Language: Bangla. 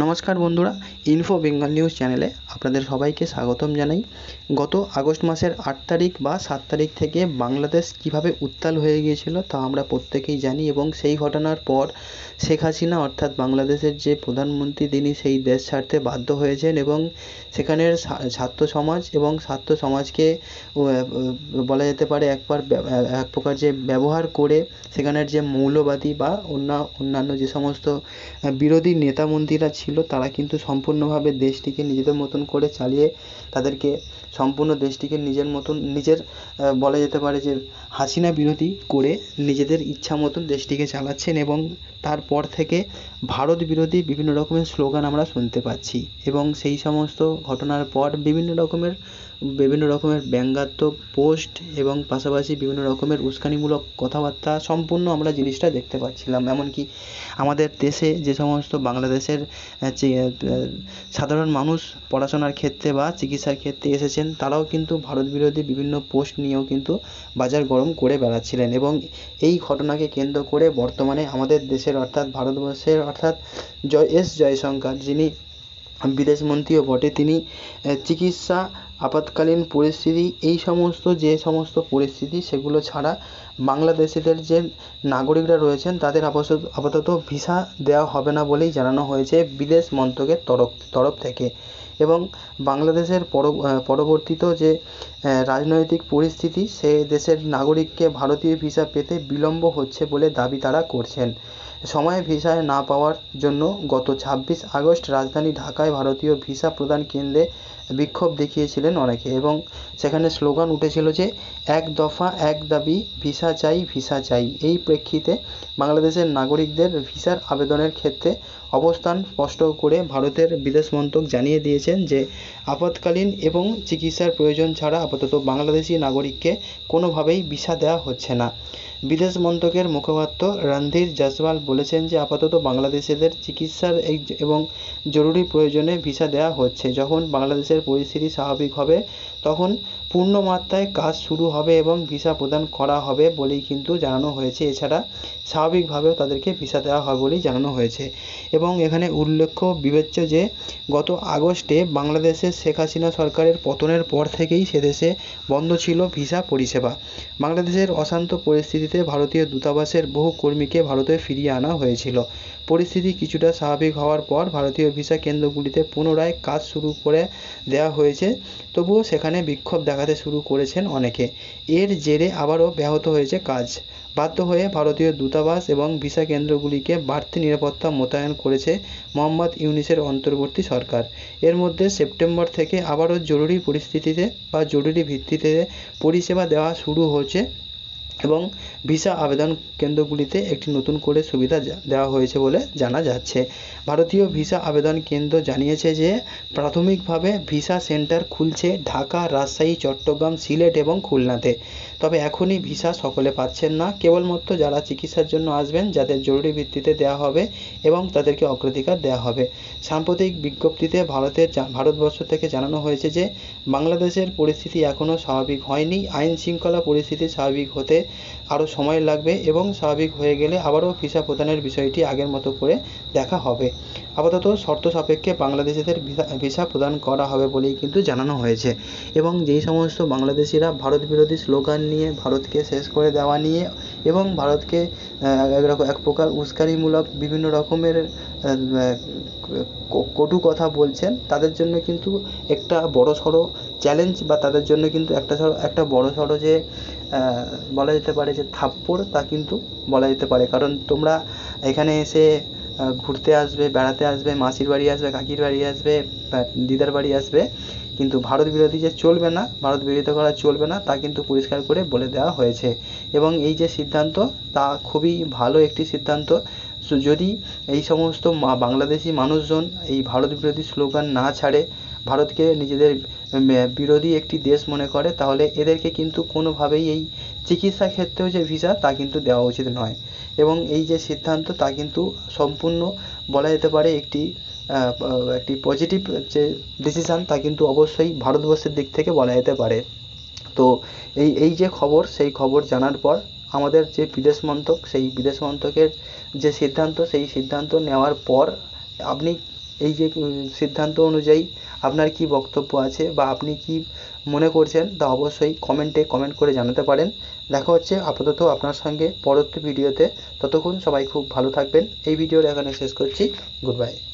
নমস্কার বন্ধুরা, ইনফো বেঙ্গল নিউজ চ্যানেলে আপনাদের সবাইকে স্বাগতম জানাই। গত আগস্ট মাসের 8 তারিখ বা 7 তারিখ থেকে বাংলাদেশ কিভাবে উত্তাল হয়ে গিয়েছিল তা আমরা প্রত্যেকেই জানি, এবং সেই ঘটনার পর শেখ হাসিনা অর্থাৎ বাংলাদেশের যে প্রধানমন্ত্রী তিনি সেই দেশ ছাড়তে বাধ্য হয়েছেন, এবং সেখানের ছাত্র সমাজ এবং ছাত্র সমাজকে বলা যেতে পারে এক প্রকার যে ব্যবহার করে সেখানের যে মৌলবাদী বা অন্যান্য যে সমস্ত বিরোধী নেতা মন্ত্রীরা ছিল তারা কিন্তু সম্পূর্ণভাবে দেশটিকে নিজেদের মতন করে চালিয়ে তাদেরকে সম্পূর্ণ দেশটিকে নিজের বলা যেতে পারে যে হাসিনা বিরোধী করে নিজেদের ইচ্ছা মতন দেশটিকে চালাচ্ছেন, এবং তারপর থেকে ভারত বিরোধী বিভিন্ন রকমের স্লোগান আমরা শুনতে পাচ্ছি। এবং সেই সমস্ত ঘটনার পর বিভিন্ন রকমের ব্যঙ্গাত্মক পোস্ট এবং পাশাপাশি বিভিন্ন রকমের উস্কানিমূলক কথাবার্তা সম্পূর্ণ আমরা জিনিসটা দেখতে পাচ্ছিলাম। এমনকি আমাদের দেশে যে সমস্ত বাংলাদেশের সাধারণ মানুষ পড়াশোনার ক্ষেত্রে বা চিকিৎসার ক্ষেত্রে এসেছেন তারাও কিন্তু ভারত বিরোধী বিভিন্ন পোস্ট নিয়েও কিন্তু বাজার গরম করে বেড়াচ্ছিলেন। এবং এই ঘটনাকে কেন্দ্র করে বর্তমানে আমাদের দেশের অর্থাৎ ভারতবর্ষের অর্থাৎ জয়শঙ্কর, যিনি বিদেশমন্ত্রীও বটে, তিনি চিকিৎসা, আপাতকালীন পরিস্থিতি, এই যে সমস্ত পরিস্থিতি সেগুলো ছাড়া বাংলাদেশিদের যে নাগরিকরা রয়েছেন তাদের আপাতত ভিসা দেওয়া হবে না বলেই জানানো হয়েছে বিদেশ মন্ত্রকের তরফ থেকে। এবং বাংলাদেশের পরবর্তীত যে রাজনৈতিক পরিস্থিতি, সে দেশের নাগরিককে ভারতীয় ভিসা পেতে বিলম্ব হচ্ছে বলে দাবি তারা করছেন। সময়ে ভিসা না পাওয়ার জন্য গত 26 আগস্ট রাজধানী ঢাকায় ভারতীয় ভিসা প্রদান কেন্দ্রে বিক্ষোভ দেখিয়েছিলেন অনেকে, এবং সেখানে স্লোগান উঠেছিল যে এক দফা এক দাবি, ভিসা চাই ভিসা চাই। এই প্রেক্ষিতে বাংলাদেশের নাগরিকদের ভিসার আবেদনের ক্ষেত্রে অবস্থান স্পষ্ট করে ভারতের বিদেশ মন্ত্রক জানিয়ে দিয়েছেন যে আপাতকালীন এবং চিকিৎসার প্রয়োজন ছাড়া আপাতত বাংলাদেশি নাগরিককে কোনোভাবেই ভিসা দেওয়া হচ্ছে না। বিদেশ মন্ত্রকের মুখপাত্র রণধীর জয়সওয়াল বলেছেন যে আপাতত বাংলাদেশিদের চিকিৎসার এবং জরুরি প্রয়োজনে ভিসা দেওয়া হচ্ছে। যখন বাংলাদেশের পরিস্থিতি স্বাভাবিক হবে তখন পূর্ণ মাত্রায় কাজ শুরু হবে এবং ভিসা প্রদান করা হবে বলেই কিন্তু জানানো হয়েছে। এছাড়া স্বাভাবিকভাবেও তাদেরকে ভিসা দেওয়া হবে বলেই জানানো হয়েছে। এবং এখানে বিবেচ্য যে গত আগস্টে বাংলাদেশের শেখ হাসিনা সরকারের পতনের পর থেকেই সেদেশে বন্ধ ছিল ভিসা পরিষেবা। বাংলাদেশের অশান্ত পরিস্থিতিতে ভারতীয় দূতাবাসের বহু কর্মীকে ভারতে ফিরিয়ে আনা হয়েছিল। পরিস্থিতি কিছুটা স্বাভাবিক হওয়ার পর ভারতীয় ভিসা কেন্দ্রগুলিতে পুনরায় কাজ শুরু করে দেওয়া হয়েছে, তবুও সেখানে বিক্ষোভ দেখাতে শুরু করেছেন অনেকে। এর জেরে আবারও ব্যাহত হয়েছে কাজ। বাধ্য হয়ে ভারতীয় দূতাবাস এবং ভিসা কেন্দ্রগুলিকে বাড়তি নিরাপত্তা মোতায়েন করেছে মোহাম্মদ ইউনূসের অন্তর্বর্তী সরকার। এর মধ্যে সেপ্টেম্বর থেকে আবারও জরুরি ভিত্তিতে পরিষেবা দেওয়া শুরু হয়েছে, এবং ভিসা আবেদন কেন্দ্রগুলিতে একটি নতুন করে সুবিধা দেওয়া হয়েছে বলে জানা যাচ্ছে। ভারতীয় ভিসা আবেদন কেন্দ্র জানিয়েছে যে প্রাথমিকভাবে ভিসা সেন্টার খুলছে ঢাকা, রাজশাহী, চট্টগ্রাম, সিলেট এবং খুলনাতে। তবে এখনই ভিসা সকলে পাচ্ছেন না, কেবলমাত্র যারা চিকিৎসার জন্য আসবেন, যাদের জরুরি ভিত্তিতে দেওয়া হবে এবং তাদেরকে অগ্রাধিকার দেওয়া হবে। সাম্প্রতিক বিজ্ঞপ্তিতে ভারতবর্ষ থেকে জানানো হয়েছে যে বাংলাদেশের পরিস্থিতি এখনও স্বাভাবিক হয়নি। আইন শৃঙ্খলা পরিস্থিতি স্বাভাবিক হতে আরও সময় লাগবে, এবং স্বাভাবিক হয়ে গেলে আবারও ভিসা প্রদানের বিষয়টি আগের মতো করে দেখা হবে। আপাতত শর্ত সাপেক্ষে বাংলাদেশিদের ভিসা প্রদান করা হবে বলেই কিন্তু জানানো হয়েছে। এবং যেই সমস্ত বাংলাদেশিরা ভারত বিরোধী স্লোগান নিয়ে, ভারতকে শেষ করে দেওয়া নিয়ে এবং ভারতকে এক প্রকার উস্কানিমূলক বিভিন্ন রকমের কটু কথা বলছেন, তাদের জন্য কিন্তু একটা বড়সড় চ্যালেঞ্জ, বা তাদের জন্য কিন্তু একটা বড়সড় যে বলা যেতে পারে যে থাপ্পড়, তা কিন্তু বলা যেতে পারে। কারণ তোমরা এখানে এসে ঘুরতে আসবে, বেড়াতে আসবে, মাসির বাড়ি আসবে, কাকির বাড়ি আসবে, দিদার বাড়ি আসবে, কিন্তু ভারত বিরোধী যে চলবে না, ভারত বিরোধিতা করা চলবে না, তা কিন্তু পরিষ্কার করে বলে দেওয়া হয়েছে। এবং এই যে সিদ্ধান্ত, তা খুবই ভালো একটি সিদ্ধান্ত। যদি এই সমস্ত বাংলাদেশি মানুষজন এই ভারত বিরোধী স্লোগান না ছাড়ে, ভারতকে নিজেদের বিরোধী একটি দেশ মনে করে, তাহলে এদেরকে কিন্তু কোনোভাবেই এই চিকিৎসা ক্ষেত্রেও যে ভিসা, তা কিন্তু দেওয়া উচিত নয়। এবং এই যে সিদ্ধান্ত, তা কিন্তু সম্পূর্ণ বলা যেতে পারে একটি পজিটিভ যে ডিসিশান, তা কিন্তু অবশ্যই ভারতবর্ষের দিক থেকে বলা যেতে পারে। তো এই যে খবর, সেই খবর জানার পর আমাদের যে বিদেশ মন্ত্রক, সেই বিদেশ মন্ত্রকের যে সিদ্ধান্ত, সেই সিদ্ধান্ত নেওয়ার পর আপনি এই যে সিদ্ধান্ত অনুযায়ী আপনার কি বক্তব্য আছে বা আপনি কি মনে করছেন তা অবশ্যই কমেন্ট করে জানাতে পারেন। দেখা হচ্ছে আপাতত আপনার সঙ্গে পরবর্তী ভিডিওতে। ততক্ষণ সবাই খুব ভালো থাকবেন। এই ভিডিওটা এখানে শেষ করছি। Good bye.